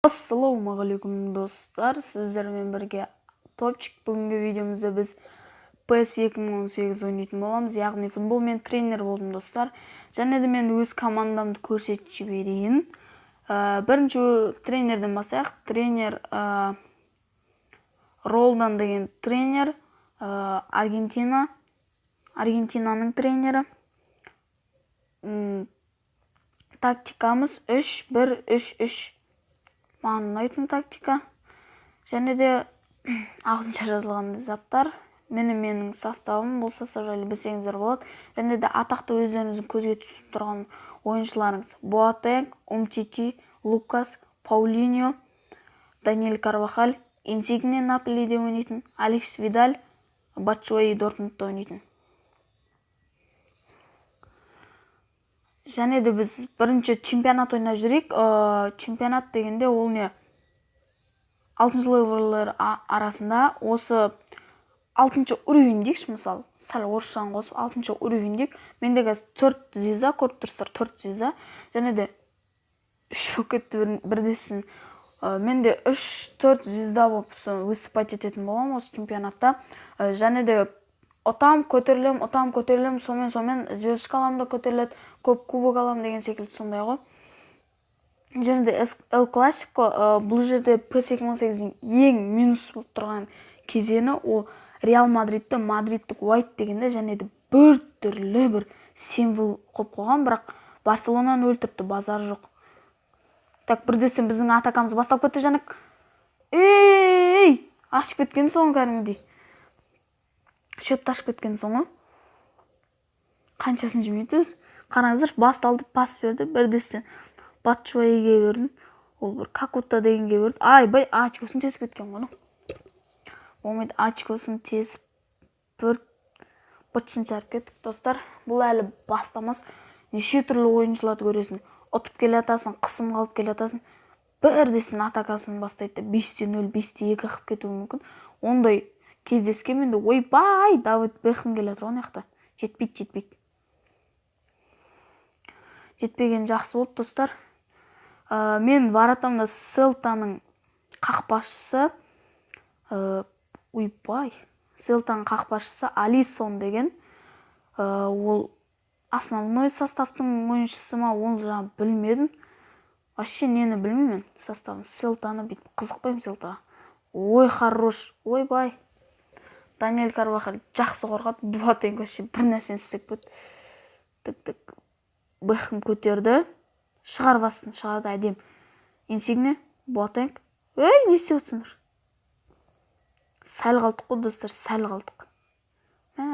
Ассалаумағалейкум достар, сіздермен бірге топчик. Бүгінгі видеомызда біз PES 2018 ойнайтын боламыз, яғни футболмен тренер болдым достар. Және де мен өз командамды көрсетіп жіберейін. Бірінші тренерден басайық. Тренер Ролдан деген тренер, Аргентинаның тренері. Тактикамыз 3-1-3-3. Маған ұнайтын тактика. Және де ағылшынша жазылған заттар. Менің составым, бұл состав жайлы білсеңіздер болады. Және де атақты өздеріңіздің көзге түсіп тұрған ойыншыларыңыз: Боатенг, Умтити, Лукас, Паулиньо, Даниэль Карвахаль, Инсигне Наполиде ойнайтын, Алекс Видаль, Батшуаи Дортмундта ойнайтын. Және де біз бірінші чемпионат ойнап жүрейік. Чемпионат дегенде ол не? 6-шы левелдер арасында осы 6-шы уровень дейікші, мысалы, сәл орысшаны қосып 6-шы уровень дейік. Менде қазір 4 звезда, көріп тұрсыздар, 4 звезда. Және де 3 болып кетті бірдесін. Менде 3-4 звезда болып выступать ететін боламын осы чемпионатта. Және де ұтам, көтерілем, сонымен звездочка алам да көтеріледі, көп кубок алам деген секілді, сондай ғой. Және де Эл Классико, бұл жерде PES 2018-дің ең минус болып тұрған кезеңі ол Реал Мадридті Мадридтік White дегенде, және де бір түрлі бір символ қойып қойған, бірақ Барселонаны өлтіріпті, базары жоқ. Так, бірдесін біздің атакамыз бастап кетті, Жанық. Ашып кеткен соң кәдімгідей. Шөтті ашып кеткен соң, қаншасын жемейді өз. Қараңыздар, басталды, пас берді, бірдесін Батшуайге бердім. Ол бір Какута дегенге берді. Ачкосын тесіп кеткен ғоны. Болмайды, ачкосын тесіп бір бытшын жарып кеттік, достар. Бұл әлі бастамас. Неше түрлі ойыншыларды көресің. Ұтып келе атасың, қысым қалып келе атасың. Бірдесін атакасын бастайды. 5-0, 5-2 қып кетуі мүмкін. Ондай кездескен менде, ойбай, Давид Бекхэм келе тұр оны яқта. Жетпейді. Жетпеген жақсы болды, достар. Мен варатамда Селтаның қақпашысы, Селтаның қақпашысы Алисон деген. Ол основной составтың ойыншысы ма, оны жаңа білмедім. Вообще нені білмеймін составын. Селтаны бүйтіп қызықпаймын Селтаға. Ой, хорош, ойбай. Даниэль Карвахаль жақсы қорғады. Боатенг вообще бір нәрсені істеп кетті. Бекхэм көтерді. Шығарып астын, шығарды әдем. Инсигне, Боатенг. Не істеп отырсыңдар? Сәл қалдық қой, достар, сәл қалдық.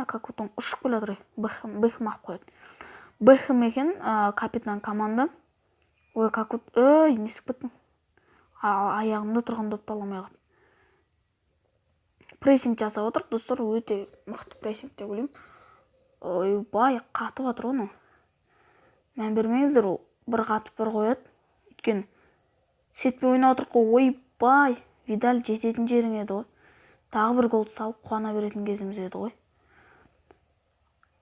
Какутон ұшып келе жатыр. Бекхэм ақ қояды. Бекхэм екен, капитан команда. Какут, не істеп кеттің? Аяғымда тұрған допты аламай қалды. Прессинг жасап отыр, достар, өте мықты прессинг деп ойлаймын. Ойбай, қатып жатыр оны. Мән бермеңіздер, ол бір қатып бір қояды. Өйткені сетпе ойнап отыр қой, ойбай. Видаль жететін жерің еді ғой. Тағы бір гол салып қуана беретін кезіміз еді ғой.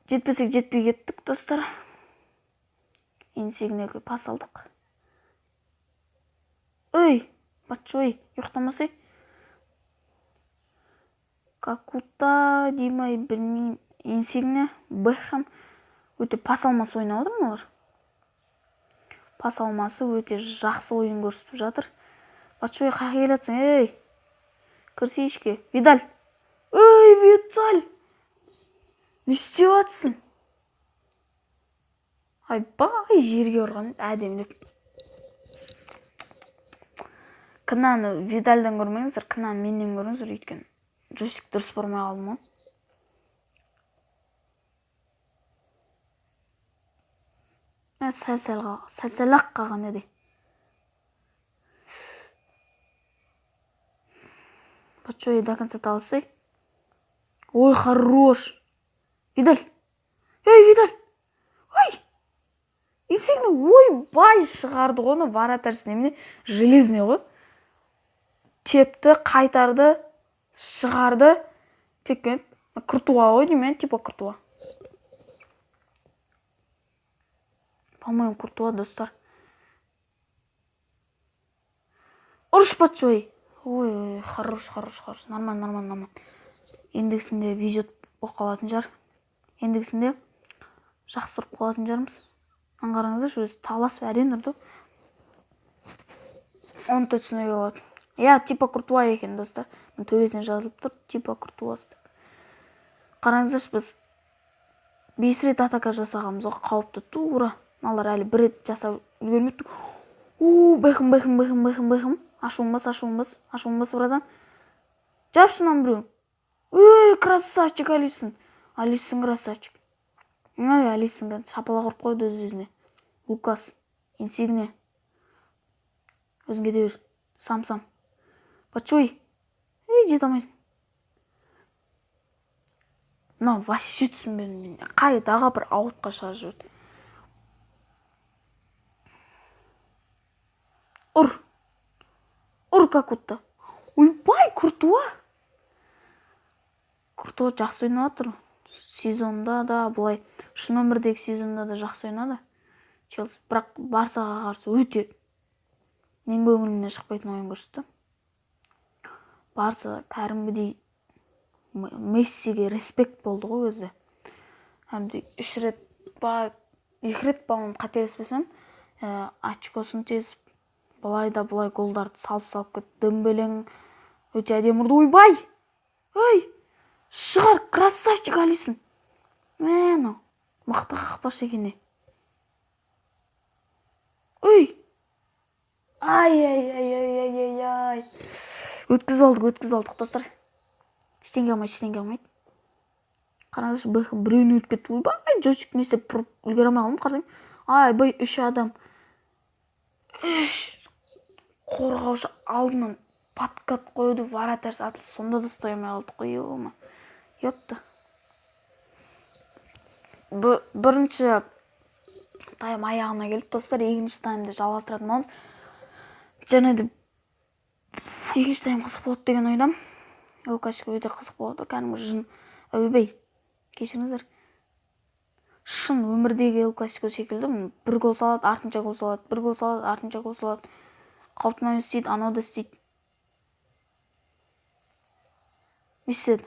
Жетпесек жетпей кеттік, достар. Инсигнеге пас алдық. Батшуай, ұйықтамасай. Какута деймай, білмеймін. Инсигне, Бекхэм. Өте пас алмасы ойнап отыр олар. Пас алмасы өте жақсы ойын көрсетіп жатыр. Батшуай, қақ келетсің, кірсе ішке. Видаль. Видаль. Не істеп жатсың? Айбай, жерге ұрған әдемілік. Кінәні Видальдан көрмеңіздер, кінәні менен көріңіздер, өйткені джойстик дұрыс бұрмай қалдым. Сәл-сәл-ақ қалған еді. Батшуай до конца талысай. Ой, хорош. Видаль. Видаль. Инсигне, ойбай, шығарды ғоны, варатарсын еміне железный ғой. Тепті, қайтарды, шығарды. Теккен, Куртуа ғой деймен, типа Куртуа. По-моему, Куртуа, достар. ұрыш Батшой. Ой, хорош. Нормально. Ендігісінде видео болып қалатын жар. Ендігісінде жақсы ұрып қалатын жармыз. Аңғарыңыздар, өзі таласып әрең ұрды. Оны да түсінуге болады. Я типа Куртуа екен, достар. Төбесіне жазылып тұр, типа Куртуасы. Қараңыздаршы, біз 5 рет атака жасағанбыз, ол қауіпті тура. Мыналар әлі 1 рет жасап үлгермепті. Бэхэм. Ашуыңбас, братан. Жапшынан біреу. Ой, красавчик Алисон. Алисон красавчик. Ой, Алисон шапалақ ұрып қойды өз-өзіне. Лукас, Инсигне. Өзің кете бер. Сам. Батшой. Жете алмайсың. Вообще түсінбедім. Қайдағы бір аутқа шығарып жіберді. Ұр Какутта. Ойбай, Куртуа жақсы ойнап жатыр. Сезонда да, бұлай шын өмірдегі сезонда да жақсы ойнады. Челси, бірақ Барсаға қарсы өте мен көңілімнен шықпайтын ойын көрсетті. Барса кәдімгідей Мессиге респект болды ғой өзі. Әмді 2 рет бағым қателеспесем, очкосын тесіп, бұлай голдарды салып кетті. Дембелең өте әдемі ұрды. Ойбай! Ой! Шығар, красавчик Алисон. Мені, мықты қақпашы екене. Ой! Ай. Өткіз алдық, достар. Ештеңе алмайды. Қараңызшы, Бэхэм біреуін өтіп кетті. Ойбай, Джосик не істеп тұрып үлгере алмай қалдым, қарасаң. Бай 3 адам. 3 қорғаушы алдынан подкат қойды, вратарь атылды, сонда да ұстай алмай қалдық қой, ема. Ёпты. Бірінші тайм аяғына келді, достар. Екінші таймды жалғастыратын боламыз. Және де екінші тайм қызық болады деген ойдам. Лукашко өте қызық болады. Кәдімгі жын әуебей. Кешіріңіздер. Шын өмірдегі Лукашко секілді. 1 гол салады, артынша гол салады. 1 гол салады, артынша гол салады. Қауіптен істейді, анау да істейді. Не істеді?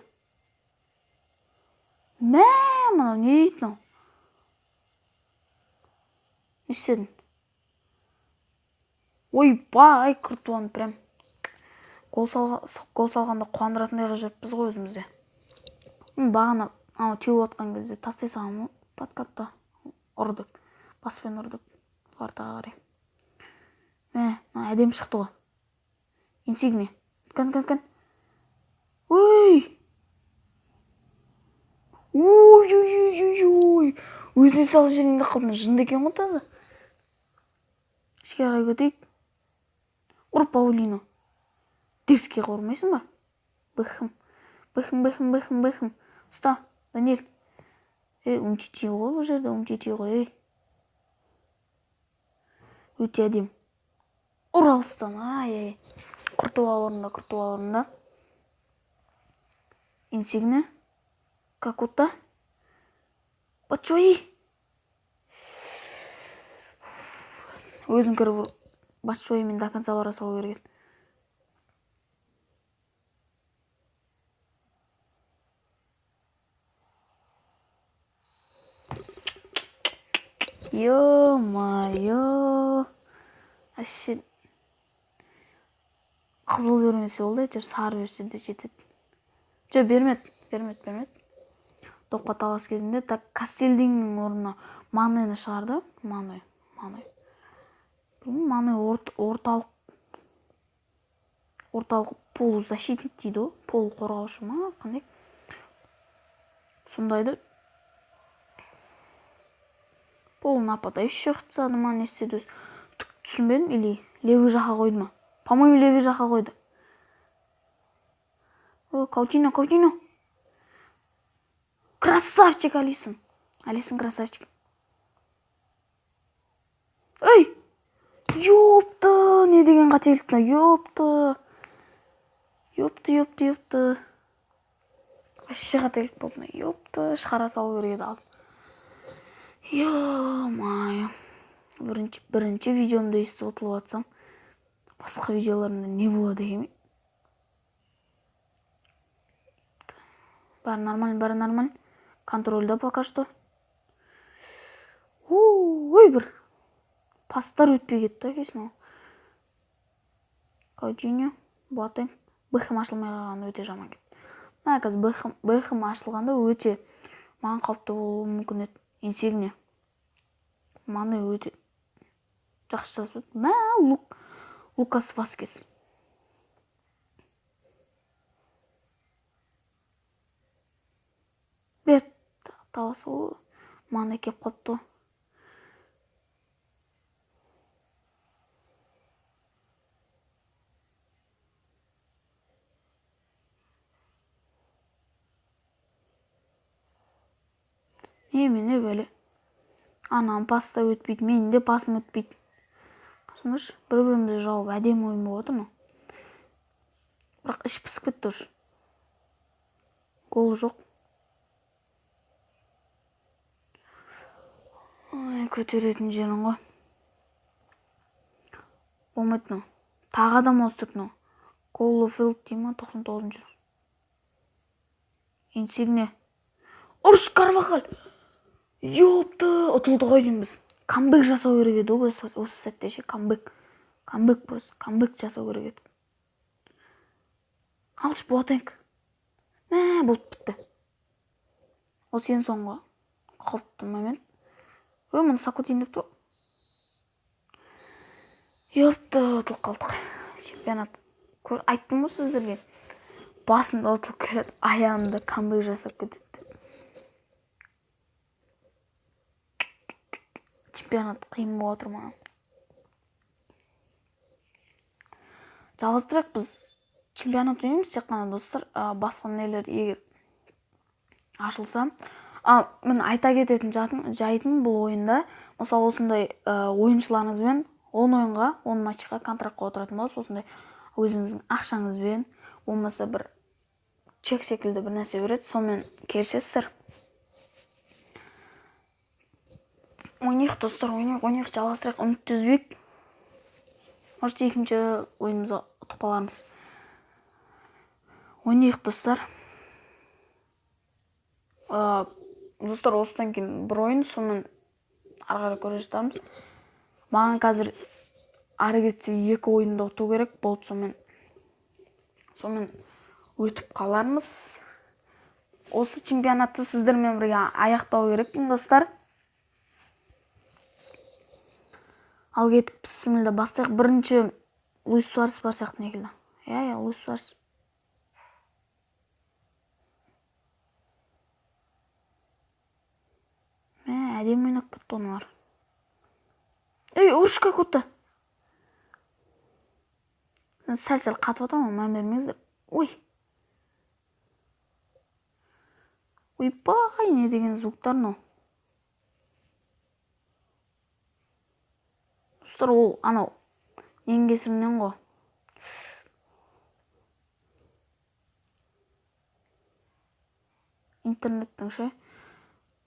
Мынау не дейді мынау? Не істедің? Ойбай, Куртуаны прям гол салғанда қуандыратындай қажеппіз ғой өзімізде. Бағана теуіп отқан кезде тастай салғам, подкатта ұрдық. Баспен ұрдық. Ортаға қарай. Әдем шықты ғой. Инсигне. Кән. Ой! Өзіне салы жеріңді қылдың. Жынды екен ғой тазы. Ішке қарай көтейік. Ұр Паулино. Дерске қормайсың ба? Бэхэм. Ұста, Даниэль. Умтити ғой бұл жерде, ғой. Өте әдем. Ұр алыстан, Куртуа орында. Инсигне. Какутта. Батшой. Өзім кіріп Батшоймен до конца бара салу керек. Ё-майо. Әшет. Қызыл бермесе болды, әйтеуір сары берсе де жетеді. Бермет. Топқа талас кезінде Кастельдиннің орнына Манені шығарды. Маны орталық полузащитник дейді о. Пол қорғаушы ма? Қандай? Сондайды. Пол нападающий қыпсады ма? Не істеді өз? Түсінбедім, или левый жаққа қойды ма? По-моему, левый жаққа қойды. Каутино. Красавчик Алисон. Алисон красавчик. Ой! Ёпты! Не деген қателікті? Ёпты. Вообще қателік болды. Ёпты! Шығара салу керек еді. Ё-майо. Бірінші видеомды естіп отылып атсам. Басқа видеоларымда не болады екен? Бәрі нормально. Контрольда пока что. Ой, бір пастар өтпей кетті екенсің. Каутиньо, Боатeng, Бэхэм ашылмай қалғаны өте жаман кетті. Мына қазір Бэхэм ашылғанда өте маған қауіпті болуы мүмкін еді. Инсигне. Маны өте жақсы жазып өтті. Лукас Васкес. Бет таласы маны кеп қопты. Немене бөлі? Анам паста өтпейді, менің де пасым өтпейді. Қасыныш, бір-бірімізді жауып әдемі ойын болып отыр ма? Бірақ іш пісіп кетті ұш. Гол жоқ. Көтеретін жерің ғой. Болмайды. Тағы адам остыртны. Коллофилд дейма 99-жы. Инсигне. Ұрш Карвахал. Ёпты, ұтылды ғой дейміз. Камбэк жасау керек еді осы сәтте ше. Камбэк жасау керек еді. Алшы Боатeng. Болып бітті. Осы ең соңғы қауіпті момент. Мұны Сакутин деп тұр. Ёпты, ұтылып қалдық. Чемпионат. Айттым ғой сіздерге. Басында ұтылып келеді, аяғымда камбэк жасап кетеді. Чемпионат қиын болып отыр маған. Жалғастырайық, біз чемпионат ойнаймыз тек қана достар. Басқа нелер егер ашылса. Мен айта кететін жайтым бұл ойында. Мысалы осындай ойыншыларыңызбен 10 ойынға, 10 матчқа контрактқа отыратын болса, осындай өзіңіздің ақшаңызбен, болмаса бір чек секілді бір нәрсе береді, сонымен келісесіздер. Ойнайық достар, ойнайық, жалғастырайық, үмітті үзбейік. Может, екінші ойынымызға ұтып қалармыз. Ойнайық достар. Достар, осыдан кейін бір ойын, сонымен ары қарай көре жатармыз. Маған қазір ары кетсе 2 ойында ұту керек болды, сонымен өтіп қалармыз. Осы чемпионатты сіздермен бірге аяқтау керек, достар. Ал кетіп бісмілді бастайық. Бірінші Луис Суарес бар сияқты некілді. Луис Суарес. Әдемі ойнап кетті оңылар. Ұрыш как өтті. Сәл-сәл қатып атам, мән бермеңіздер. Ойпай, не деген звуктар но. Достар, ол анау нең кесірінен ғой. Интернеттің ше.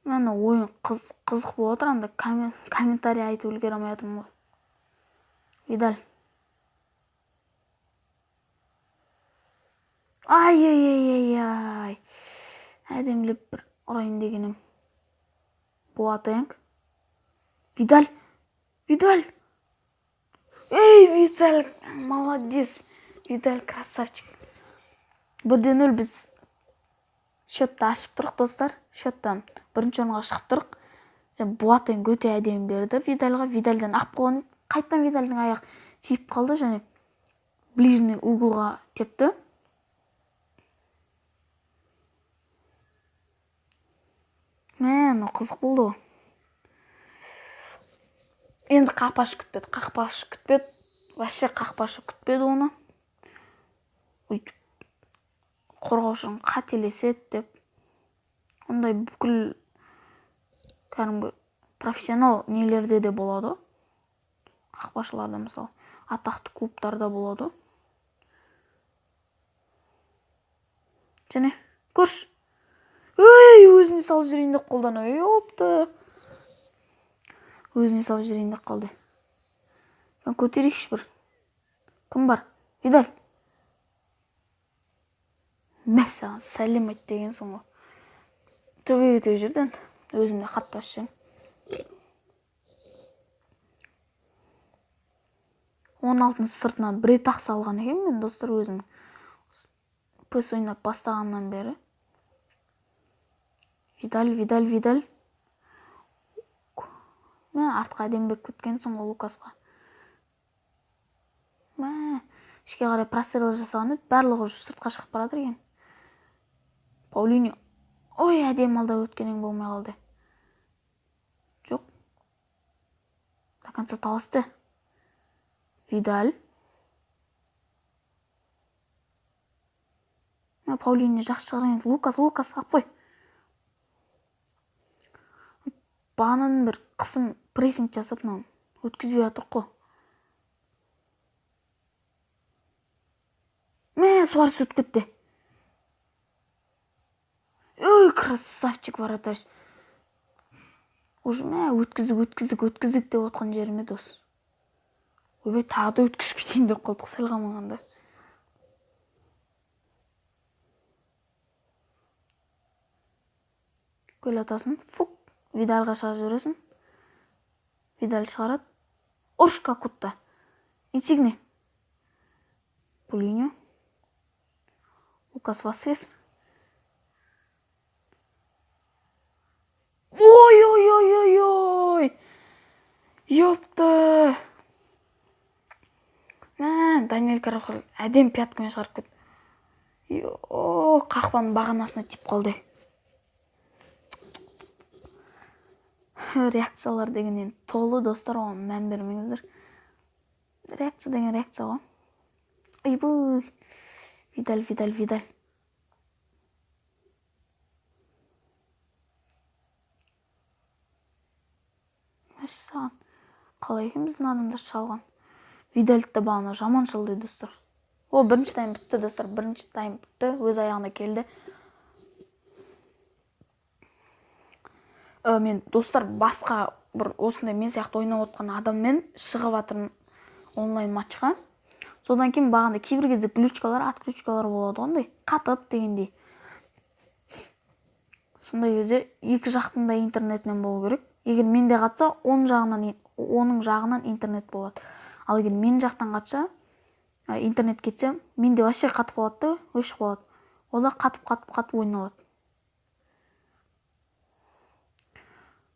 Мен ойын қызық болып отыр, анда комментарий айтып үлгере алмай жатырмын ғой. Видаль. Ай. Әдемілеп бір ұрайын дегенім. Боатeng. Видаль. Видаль, молодец. Видаль, красавчик. 1-0 біз счетты ашып тұрық, достар. Счеттан бірінші орынға шығып тұрық. Боатeng өте әдемі берді Видальға. Видальдан ақ болған, қайттан Видальдің аяқ тиіп қалды, және ближний углға тепті. Қызық болды. Енді қақпашы күтпеді. Вообще қақпашы күтпеді оны. Қорғаушының қателеседі деп. Ондай бүкіл кәдімгі профессионал нелерде де болады. Қақпашыларда, мысалы, атақты клубтарда болады. Және көрш. Өзіне салып жүрейін деп қолдан. Өзіне салып жүрейін деп қалды. Көтерейікші бір. Кім бар? Видаль. Мәсаған сәлем айт деген соң ғой. Төбеге төбе жерден өзімде хат басшы. 16 сыртына бір тақ салған екен мен достар өзім. PES ойнап бастағаннан бері. Видаль. Мә, артқа әдем беріп кеткен соң Лукасқа. Мә, ішке қарай прострел жасаған еді, барлығы сыртқа шығып барады екен. Паулиньо. Ой, әдем алда өткенің болмай қалды. Жоқ. До конца таласты. Видаль. Паулиньо жақсы шығарған еді. Лукас, ақ қой. Бағанан бір қысым прессинг жасап, өткізбей жатыр қой. Суарес өтіп кетті. Ой, красавчик вратарь. Уже өткіздік деп отқан жеріме дос. Ойбай, тағы да өткізіп кетейін деп қалдық сәл қалмағанда. Гөл атасын. Фук. Видальға шығарып жібересің. Видаль шығарады. Ұрш Какутта. Инсигне. Паулиньо. Лукас Васкес. Ой. Ёпты. Даниэль Карвахаль әдем пяткамен шығарып кетті. Қақпаның бағанасына тиіп қалды. Реакциялар дегеннен толы достар, оған мән бермеңіздер. Реакция деген реакция ғой. Айбой. Видаль. Мәшсаған. Қалай екен біздің адамдар шалған. Видальді бағана жаман шалды достар. Бірінші тайм бітті достар. Өз аяғына келді. Мен достар басқа бір осындай мен сияқты ойнап отқан адаммен шығып жатырмын онлайн матчқа. Содан кейін бағанда кейбір кезде отключкалар болады ондай, қатып дегендей. Сондай кезде екі жақтың да интернетінен болу керек. Егер менде қатса, оның жағынан интернет болады. Ал егер мен жақтан қатса, интернет кетсе, менде вообще қатып қалады, өшіп қалады. Ода қатып ойналады.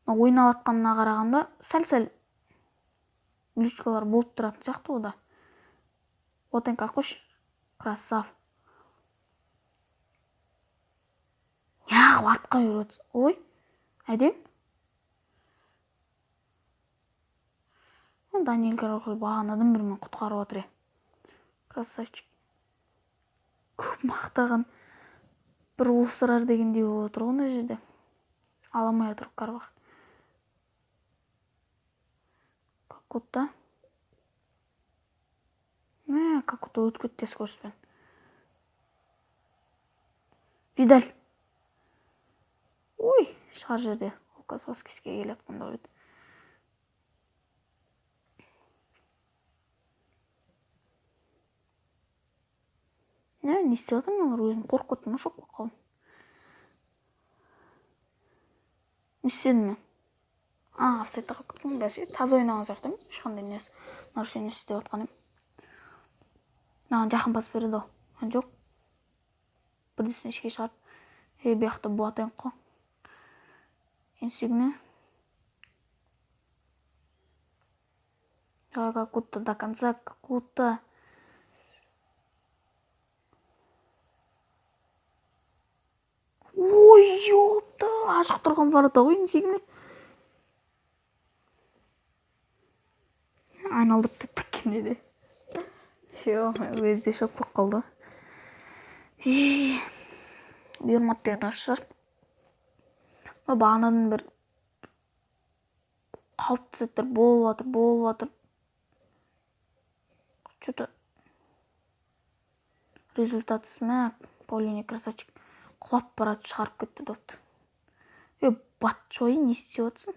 Ойнап атқанына қарағанда сәл глючкалар болып тұратын сияқты ода. Отенка қош. Красав. Яғы артқа үйретсі. Ой, әдем. Даниэль Карвахаль бағанадан бірмен құтқарып отыр. Красавчик. Көп мақтаған бір осырар дегендей болып отыр ғой жерде. Аламай отыр Карвахаль. Какутта. Какутта өтіп кетті скоростьпен. Видаль. Ой, шығар жерде. Лукас Васкеске келе атқанда қойды. Не істеп жатырмын, олар өзім қорқып кеттім, шок болып қалдым. Не істедім мен? Офсайдта қалып кеттім, бәсе таза ойнаған сияқты емес, ешқандай нарушение істеп жатқан едім. Маған жақын пас береді ғой. Жоқ. Бірдесін ішке шығарып. Бұяқта Буатенг қой. Инсигне. Какутта до конца, Какутта. Ой, ёпта, ашық тұрған барыда ғой Инсигне. Айналдырып теккенде де. Өзде шок болып қалды. Бұйырмат деген ашыр. Бағанадан бір қауіпті сәттер болып жатыр. Что-то результатсыз Паулиньо красавчик құлап барады, шығарып кетті допты. Батчой не істеп отырсың?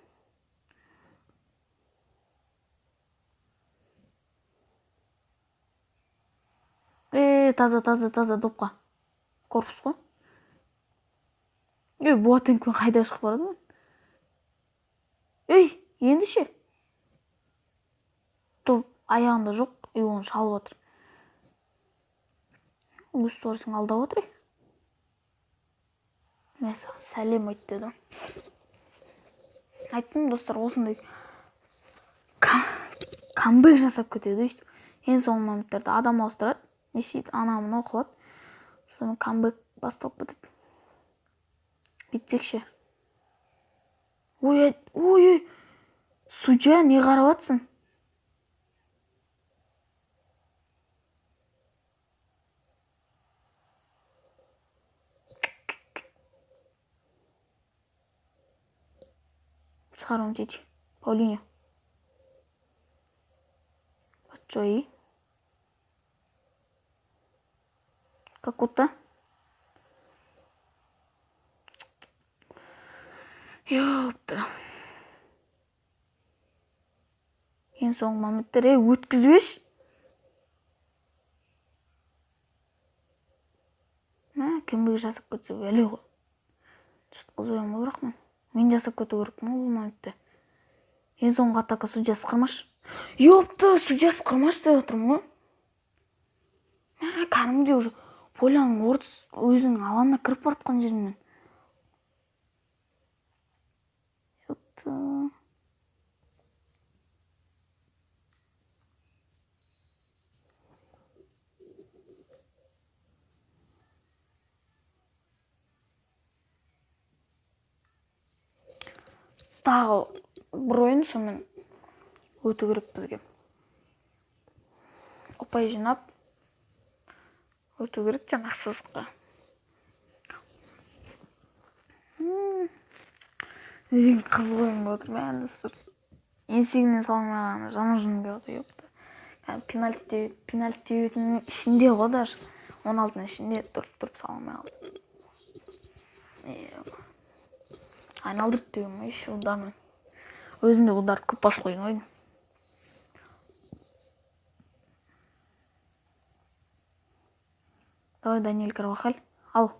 таза допқа. Корпус қой. Боатенкпен қайда шығып барады мен? Енді ше. Топ аяғында жоқ, оны шалып отыр. Өз торсын алдап отыр. Мен саған сәлем айт дедім. Айттым, достар, осындай камбэк жасап кетеді. Ең соңғы моменттерде адам ауыстырады, не істейді, анамын оқылады. Соны камбэк басталып кетеді. Битсек ше. Ой, судья, не қарап жатсың? Шығарым деди. Паулиньо. Батчои. Какута. Ёпта. Ең соңғы моменттер, өткізбеш. Кімбігі жасап кетсе бәле ғой. Жытқызбайым ғой, бірақ мен жасап кету керекпін ғой бұл моментте. Ең соңғы атака судья сықырмаш. Ёпта, судья сықырмаш деп отырмын ғой. Кәдімгідей уже поляның орыс өзінің алаңына кіріп бартқан жерімнен. Ёпта. Тағы бір ойын сонымен өту керек бізге. Ұпай жинап өту керек жаңағы сызыққа. Деген қызық ойын болып отыр, достар. Еңсегінен салмағаны жана жынбай отыр, ёпта. Пенальти тебетінің ішінде ғой даже. 16-ның ішінде тұрып салмай алды. Айналдырып деген ма, еще удармен. Өзінде удар көп бас қойын ойын. Давай, Даниэль Карвахаль. Ал.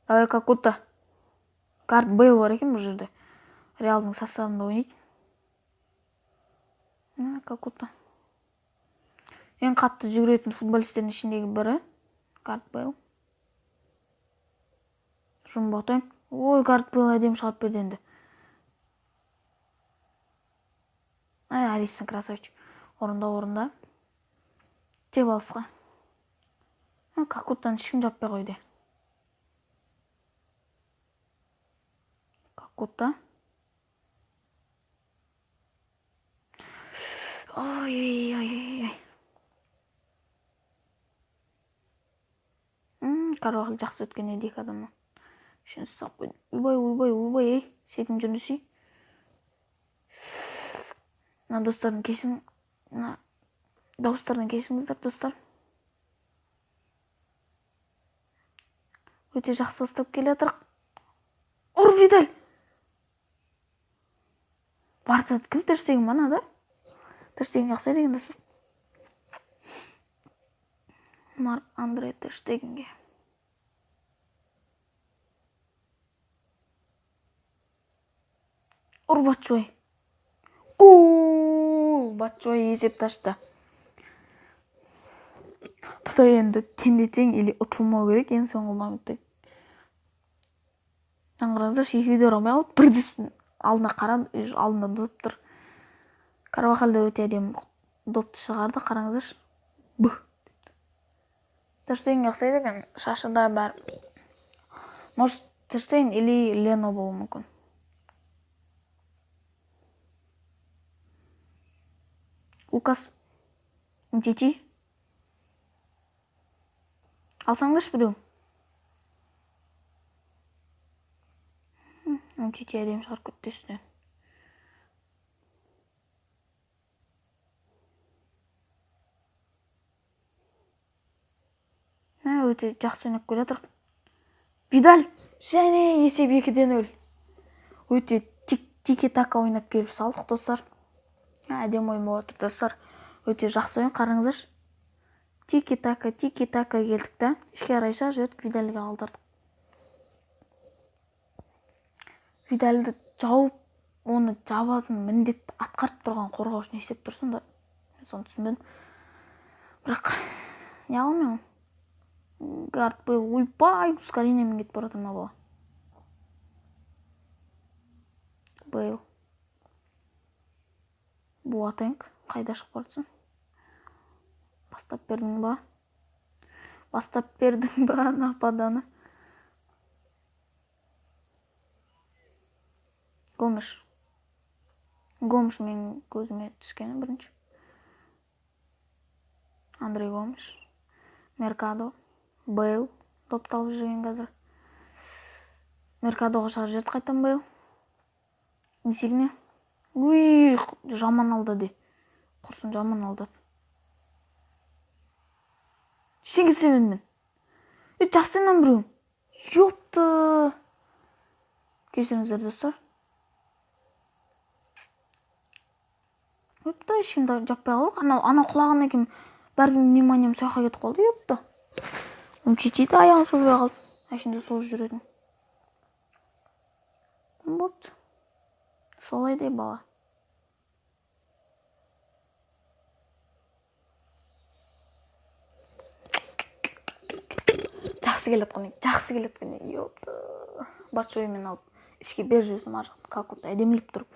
Давай, Какута. Гард Бейл бар екен бұл жерде. Реалдың составында ойнайды. Какута. Ең қатты жүгіретін футболистердің ішіндегі бірі. Гард Бейл. Жұмбатың. Ой, Гард Бейл әдем шығарып берді енді. Алисон красавчик. Орында. Теп алысқа. Какутаны ешкім жаппай қойды. Какута. Ой. Карвахаль жақсы өткен еді екі адамы. Үшін ұстап қойдым. Убай, сетін жүрісі. Достардың кешіңіздер, достар. Өте жақсы бастап келе жатырық. Ур, Видаль! Барсады кім? Тер Штеген бана да? Тер Штеген жақсы деген достар. Марк-Андре Тер Штегенге. Ур, Батчои. Батчои есеп ташты. Бұда енді теңде-тең или ұтылмау керек, ең соңғы моментте. Жаңғыраздар шекеде орамай алып, бірдесін алдына қарады, алдында доп тұр. Карвахаль да өте әдем допты шығарды, қараңыздар. Бұх! Тер Штеген жақсайды екен, шашыда бәр. Может, Тер Штеген или Лено болуы мүмкін. Лукас Умтити. Алсаңдаршы біреу. Умтити әдем шығарып кетті үстінен. Өте жақсы ойнап келе жатыр. Видаль және есеп 2-0. Өте тики-така ойнап келіп салдық, достар. Әдем ойын болып отыр, достар. Өте жақсы ойын, қараңыздар. Тики-така келдік та. Ішке қарай жібердік, Видальге қалдырдық. Видальді жауып, оны жабатын міндетті атқарып тұрған қорғаушы не істеп тұрсың да? Мен соны түсінбедім. Бірақ не қылмаймын. Гард Бейл ойбай, ускорениемен кетіп бара жатыр ма бала? Бейл. Буатенг қайда шығып бара жатсың? Бастап бердің ба нападаны? Гомеш менің көзіме түскені бірінші. Андрей Гомеш. Меркадо. Бейл. Топталып жүрген қазір. Меркадоға шығар жерді қайтан Бейл. Инсигне. Уй, жаман алды де. Құрсын жаман алды. Шеңгі себенмен. Жапсыңнан біреуім. Ёпты. Кешіріңіздер достар. Ёпты, ешкімді жаппай қалдық. Ана құлағына кем бәрдің вниманием сояққа кетіп қалды, ёпты. Умчитиді аяғын созбай қалды. Әшінде созып жүретін. Вот. Солайдай бала. Жақсы келіп қане. Ёпты. Батшоймен алып, ішке бер жүрсім аржақты какут әдеміліп тұрып.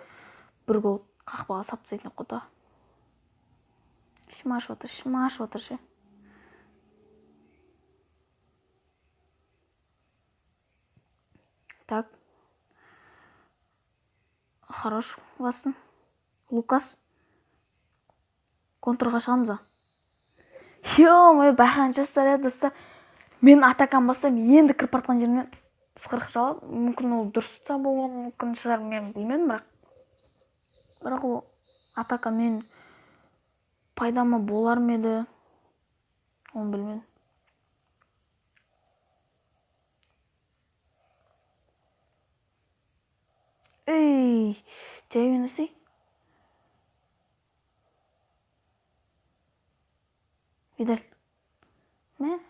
Бір гол қақпаға сап тастайтын құда. Шымаш отыр ше. Так. Хорош басын. Лукас. Контрға шығамыз. Ё-мое, байқан жастар, достар. Мен атакан бастап, енді кіріп бартқан жерімнен ысқырық жалап, мүмкін ол дұрыс та болуы мүмкін шығар, мен білмедім, бірақ ол атака мен пайдама болар ма еді, оны білмедім. Ей, жай ойнасай. Видаль. Мә.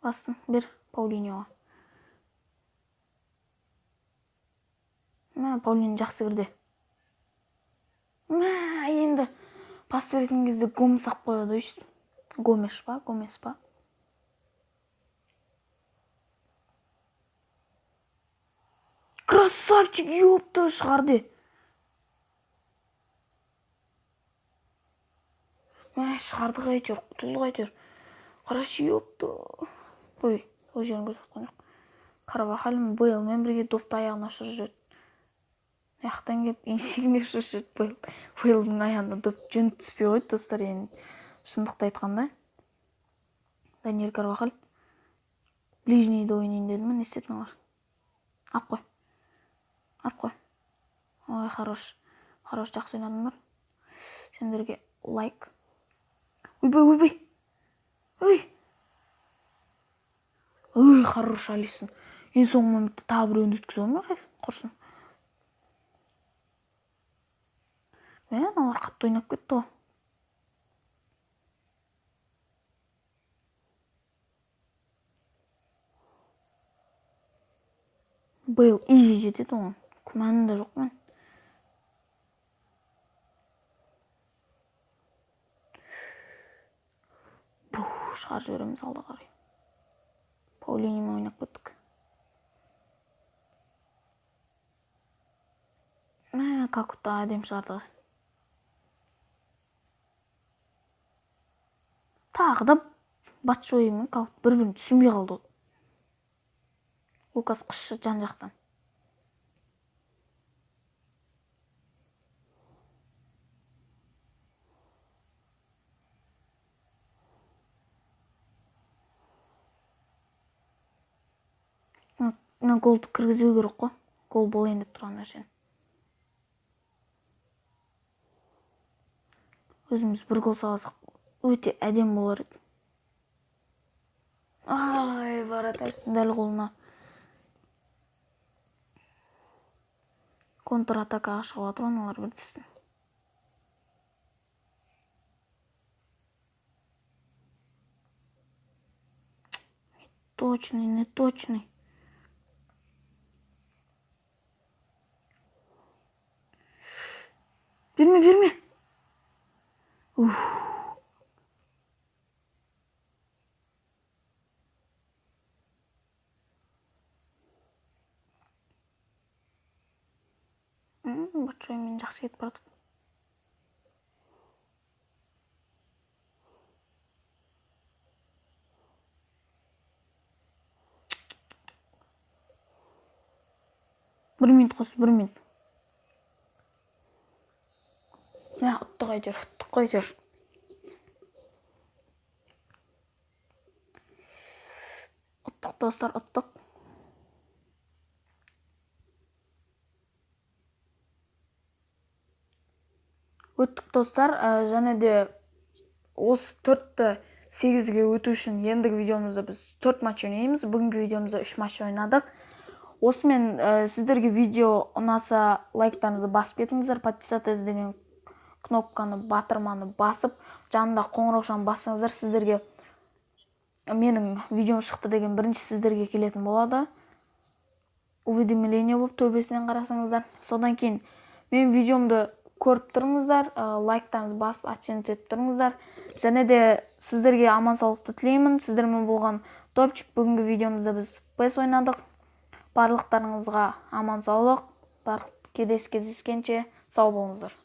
Бастың, бір Паулиньоға. Мә, Паулиньо жақсы кірді. Мә, енді пас беретін кезде Гомес ақ қояды, өшті. Гомес па? Красавчик, ёпты, шығарды. Мә, шығарды қайтер, құтылды қайтер. Қарашы, ёпты. Ой, ол жерін көрсеткен жоқ. Карвахаль Бейлмен бірге допты аяғына ұшырып жүрді. Аяқтан кеп еңсегіне ұшырып жүрді. Бейлдің аяғына доп жөн түспей қойды, достар, енді шындықты айтқанда. Даниэль Карвахаль ближнейді ойнайын деді ме, не істедің олар? Ап қой. Ой, хорош, жақсы ойнадыңдар. Сендерге лайк. Ойбай. Ой, хорош, Алисон. Ең соңғы моментте тағы біреуін өткізе алмай құрсын. Мен олар қатты ойнап кетті ғой. Бейл изи жетеді оған. Күмәнім де жоқ мен. Шығар жібереміз алда қарай. Паулиньомен ойнап кеттік. Какутта әдем шығарды. Тағы да Батшоймен Какут бір-бірін түсінбей қалды. Лукас қысшы жан жақтан. Мен голды кіргізбеу керек қой. Гол болайын деп тұрған нәрсен. Өзіміз бір гол салсақ өте әдем болар еді. Ай, воротайсың дәл қолына. Контр-атакаға шығып жатыр оналар бірдесін. точный, не точный. Берме. Батшой мен жақсы кетіп бардық. Бір минут қос, 1 минут. Ұттық әйтер. Ұттық достар, ұттық. Өттік достар, және де осы 4-ті 8-ге өту үшін ендігі видеомызда біз 4 матч ойнаймыз. Бүгінгі видеомызда 3 матч ойнадық. Осымен сіздерге видео ұнаса лайктарыңызды басып кетіңіздер, подписаться деген кнопканы батырманы басып, жанында қоңыраушаны бассаңыздар, сіздерге менің видеом шықты деген бірінші сіздерге келетін болады. Уведомление болып төбесінен қарасаңыздар. Содан кейін мен видеомды көріп тұрыңыздар, лайктарыңызды басып, оценить етіп тұрыңыздар. Және де сіздерге аман саулықты тілеймін. Сіздермен болған топчик. Бүгінгі видеомызда біз PES ойнадық. Барлықтарыңызға аман саулық. Келесі кездескенше сау болыңыздар.